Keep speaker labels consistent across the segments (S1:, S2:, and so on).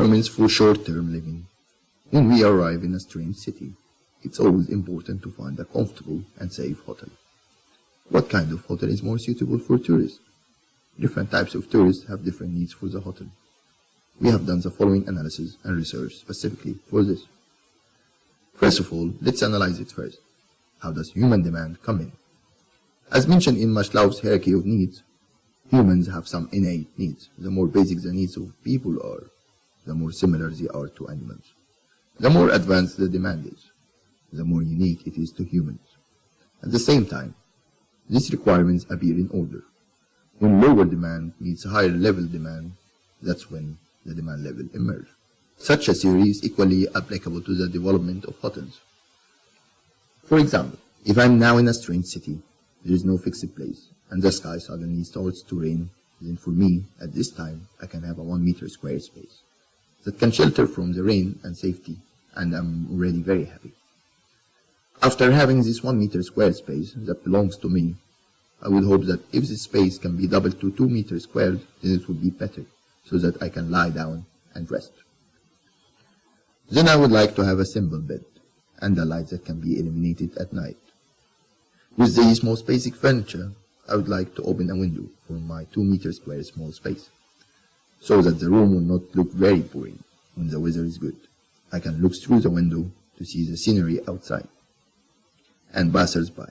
S1: Requirements for short-term living. When we arrive in a strange city, it's always important to find a comfortable and safe hotel. What kind of hotel is more suitable for tourists? Different types of tourists have different needs for the hotel. We have done the following analysis and research specifically for this. First of all, let's analyze it first. How does human demand come in? As mentioned in Maslow's hierarchy of needs, humans have some innate needs. The more basic the needs of people are, the more similar they are to animals. The more advanced the demand is, the more unique it is to humans. At the same time, these requirements appear in order. When lower demand meets higher level demand, that's when the demand level emerges. Such a theory is equally applicable to the development of hotels. For example, if I'm now in a strange city, there is no fixed place, and the sky suddenly starts to rain, then for me, at this time, I can have a 1 meter square space that can shelter from the rain and safety, and I'm already very happy. After having this 1 meter square space that belongs to me, I would hope that if this space can be doubled to 2 meters squared, then it would be better, so that I can lie down and rest. Then I would like to have a simple bed, and a light that can be illuminated at night. With these most basic furniture, I would like to open a window for my 2 meter square small space, so that the room will not look very boring when the weather is good. I can look through the window to see the scenery outside and passers-by.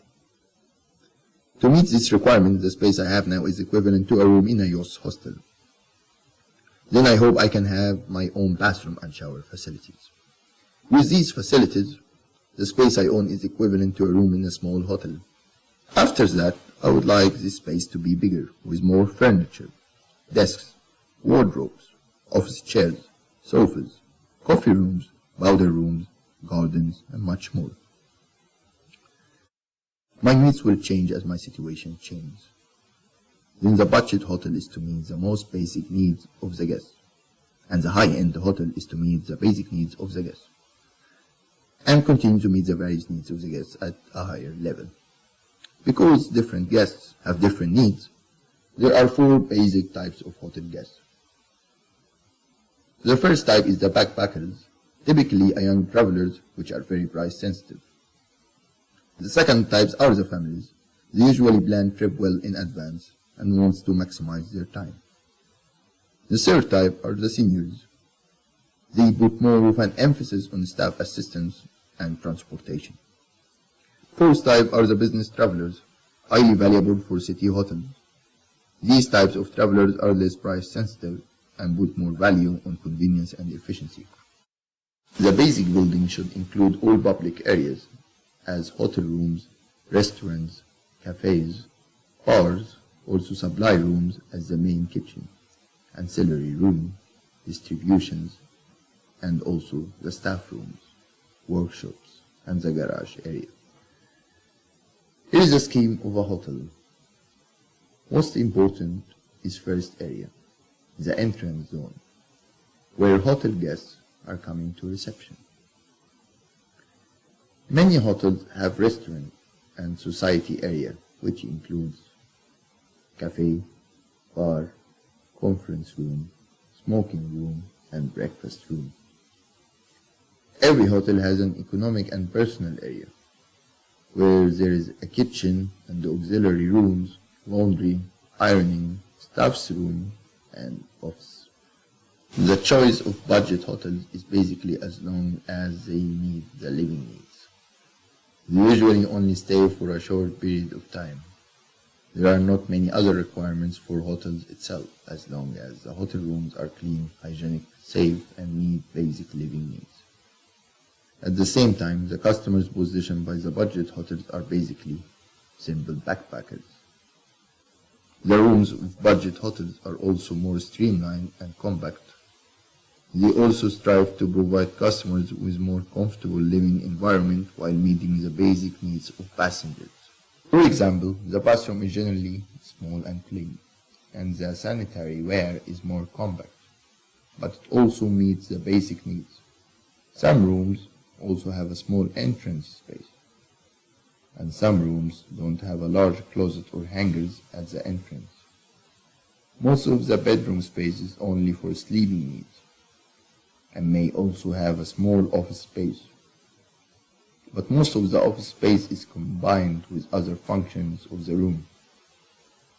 S1: To meet this requirement, the space I have now is equivalent to a room in a youth hostel. Then I hope I can have my own bathroom and shower facilities. With these facilities, the space I own is equivalent to a room in a small hotel. After that, I would like this space to be bigger, with more furniture, desks, wardrobes, office chairs, sofas, coffee rooms, powder rooms, gardens, and much more. My needs will change as my situation changes. Then the budget hotel is to meet the most basic needs of the guest, and the high-end hotel is to meet the basic needs of the guest, and continue to meet the various needs of the guests at a higher level. Because different guests have different needs, there are 4 basic types of hotel guests. The first type is the backpackers, typically young travelers which are very price sensitive. The second types are the families. They usually plan trip well in advance and wants to maximize their time. The third type are the seniors. They put more of an emphasis on staff assistance and transportation. Fourth type are the business travelers, highly valuable for city hotels. These types of travelers are less price sensitive and put more value on convenience and efficiency. The basic building should include all public areas, as hotel rooms, restaurants, cafes, bars, also supply rooms as the main kitchen, ancillary room, distributions, and also the staff rooms, workshops, and the garage area. Here is a scheme of a hotel. Most important is first area, the entrance zone, where hotel guests are coming to reception. Many hotels have restaurant and society area, which includes cafe, bar, conference room, smoking room, and breakfast room. Every hotel has an economic and personal area, where there is a kitchen and auxiliary rooms, laundry, ironing, staff's room, and office. The choice of budget hotels is basically as long as they meet the living needs. They usually only stay for a short period of time. There are not many other requirements for hotels itself, as long as the hotel rooms are clean, hygienic, safe, and meet basic living needs. At the same time, the customers positioned by the budget hotels are basically simple backpackers. The rooms of budget hotels are also more streamlined and compact. They also strive to provide customers with more comfortable living environment while meeting the basic needs of passengers. For example, the bathroom is generally small and clean, and the sanitary ware is more compact, but it also meets the basic needs. Some rooms also have a small entrance space, and some rooms don't have a large closet or hangers at the entrance. Most of the bedroom space is only for sleeping needs. and may also have a small office space. But most of the office space is combined with other functions of the room,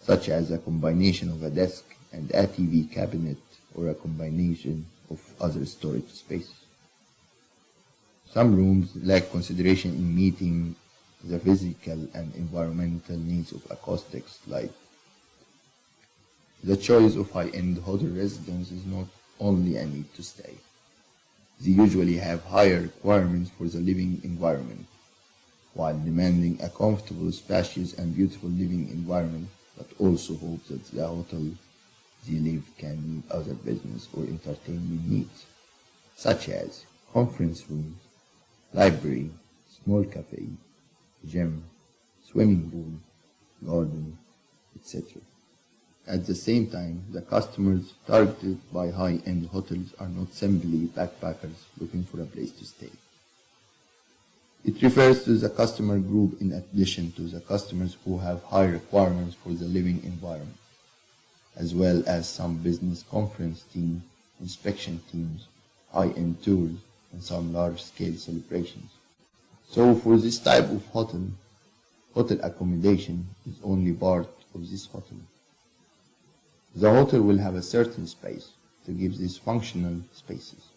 S1: such as a combination of a desk and a TV cabinet or a combination of other storage spaces. Some rooms lack consideration in meeting the physical and environmental needs of acoustics, like the choice of high-end hotel residence is not only a need to stay. They usually have higher requirements for the living environment, while demanding a comfortable, spacious, and beautiful living environment, but also hope that the hotel they live can meet other business or entertainment needs, such as conference rooms, library, small cafe, gym, swimming pool, garden, etc. At the same time, the customers targeted by high-end hotels are not simply backpackers looking for a place to stay. It refers to the customer group in addition to the customers who have high requirements for the living environment, as well as some business conference teams, inspection teams, high-end tours, and some large-scale celebrations. So for this type of hotel accommodation is only part of this hotel. The hotel will have a certain space to give these functional spaces.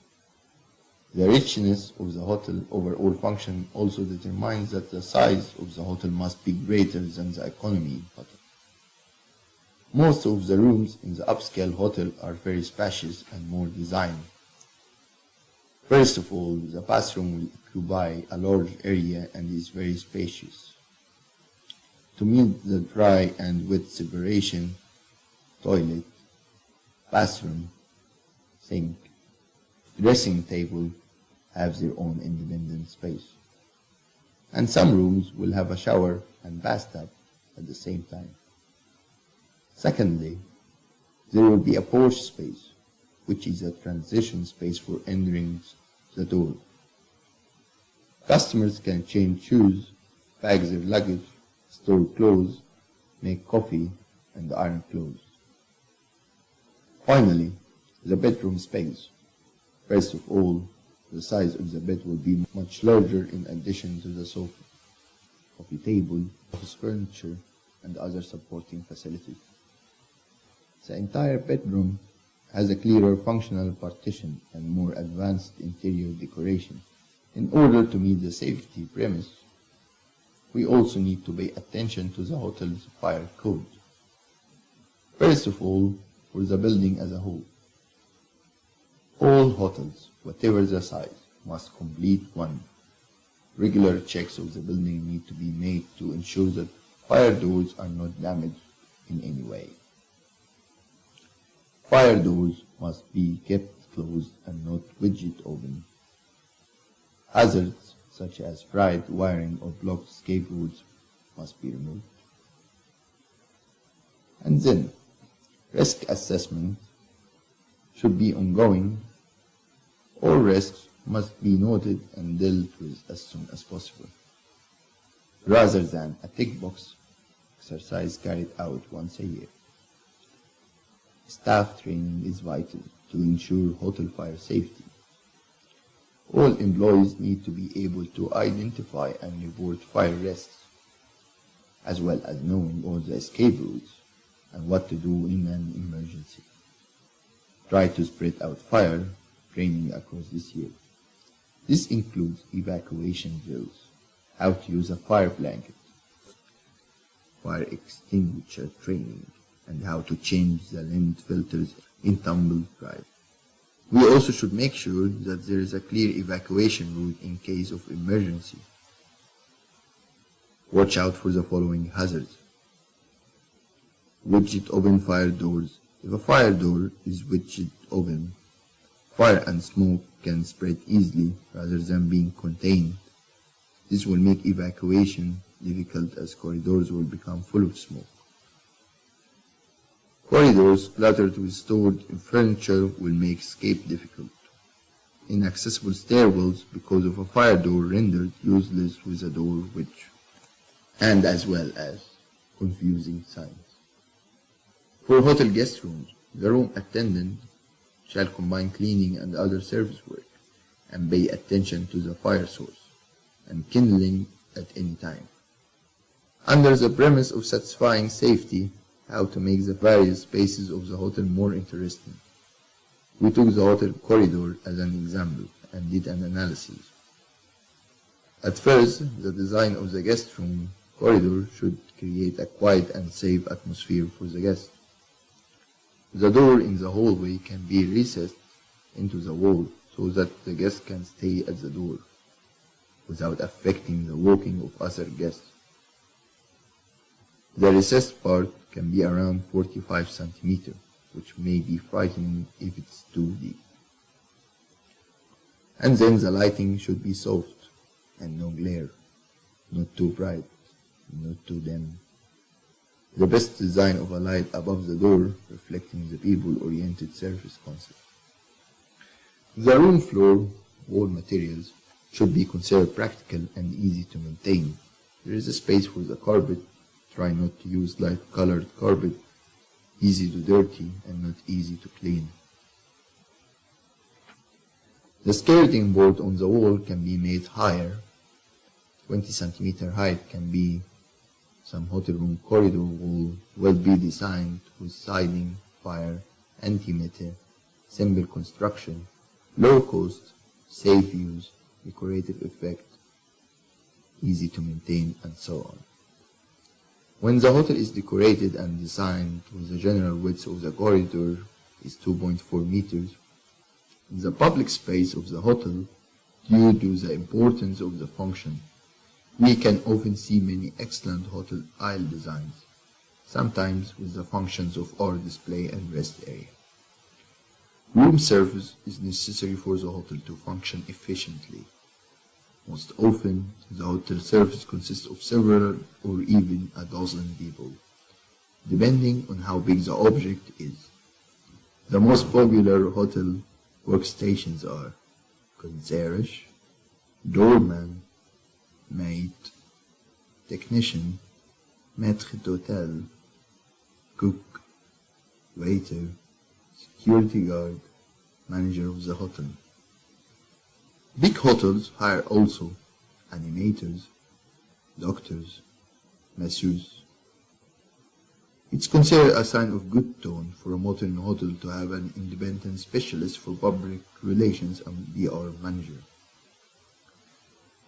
S1: The richness of the hotel overall function also determines that the size of the hotel must be greater than the economy hotel. Most of the rooms in the upscale hotel are very spacious and more designed. First of all, the bathroom will occupy a large area and is very spacious. To meet the dry and wet separation, toilet, bathroom, sink, dressing table have their own independent space. And some rooms will have a shower and bathtub at the same time. Secondly, there will be a porch space, which is a transition space for entering the door. Customers can change shoes, pack their luggage, store clothes, make coffee, and iron clothes. Finally, the bedroom space. First of all, the size of the bed will be much larger in addition to the sofa, coffee table, office furniture, and other supporting facilities. The entire bedroom has a clearer functional partition and more advanced interior decoration. In order to meet the safety premise, we also need to pay attention to the hotel's fire code. First of all, for the building as a whole. All hotels, whatever the size, must complete one. Regular checks of the building need to be made to ensure that fire doors are not damaged in any way. Fire doors must be kept closed and not widget open. Hazards such as fried wiring or blocked escape routes must be removed. And then, risk assessment should be ongoing. All risks must be noted and dealt with as soon as possible, rather than a tick box exercise carried out once a year. Staff training is vital to ensure hotel fire safety. All employees need to be able to identify and report fire risks, as well as knowing all the escape routes and what to do in an emergency. Try to spread out fire training across this year. This includes evacuation drills, how to use a fire blanket, fire extinguisher training, and how to change the lint filters in tumble dryer. We also should make sure that there is a clear evacuation route in case of emergency. Watch out for the following hazards. Widget open fire doors. If a fire door is widget open, fire and smoke can spread easily rather than being contained. This will make evacuation difficult as corridors will become full of smoke. Corridors cluttered with stored furniture will make escape difficult. Inaccessible stairwells because of a fire door rendered useless with a door widge, and as well as confusing signs. For hotel guest rooms, the room attendant shall combine cleaning and other service work, and pay attention to the fire source, and kindling at any time. Under the premise of satisfying safety, how to make the various spaces of the hotel more interesting. We took the hotel corridor as an example and did an analysis. At first, the design of the guest room corridor should create a quiet and safe atmosphere for the guests. The door in the hallway can be recessed into the wall so that the guest can stay at the door without affecting the walking of other guests. The recessed part can be around 45 centimeters, which may be frightening if it's too deep. And then the lighting should be soft and no glare, not too bright, not too dim. The best design of a light above the door reflecting the people-oriented service concept. The room floor wall materials should be considered practical and easy to maintain. There is a space for the carpet. Try not to use light-colored carpet, easy to dirty and not easy to clean. The skirting board on the wall can be made higher. 20 centimeter height can be. Some hotel room corridor wall will be designed with siding, fire, antimatter, simple construction, low cost, safe use, decorative effect, easy to maintain, and so on. When the hotel is decorated and designed with the general width of the corridor is 2.4 meters, in the public space of the hotel, due to the importance of the function, we can often see many excellent hotel aisle designs, sometimes with the functions of our display and rest area. Room service is necessary for the hotel to function efficiently. Most often, the hotel service consists of several or even a dozen people, depending on how big the object is. The most popular hotel workstations are concierge, doorman, maid, technician, maître d'hôtel, cook, waiter, security guard, manager of the hotel. Big hotels hire also animators, doctors, masseurs. It's considered a sign of good tone for a modern hotel to have an independent specialist for public relations and PR manager.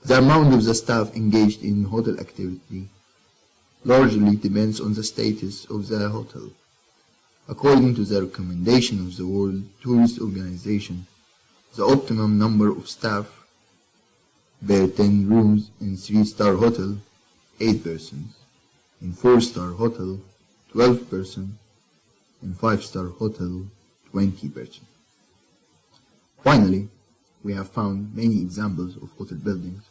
S1: The amount of the staff engaged in hotel activity largely depends on the status of the hotel. According to the recommendation of the World Tourist Organization, the optimum number of staff per 10 rooms in 3-star hotel, 8 persons, in 4-star hotel, 12 persons, in 5-star hotel, 20 persons. Finally, we have found many examples of hotel buildings.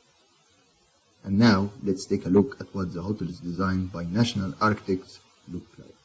S1: And now, let's take a look at what the hotels designed by national architects look like.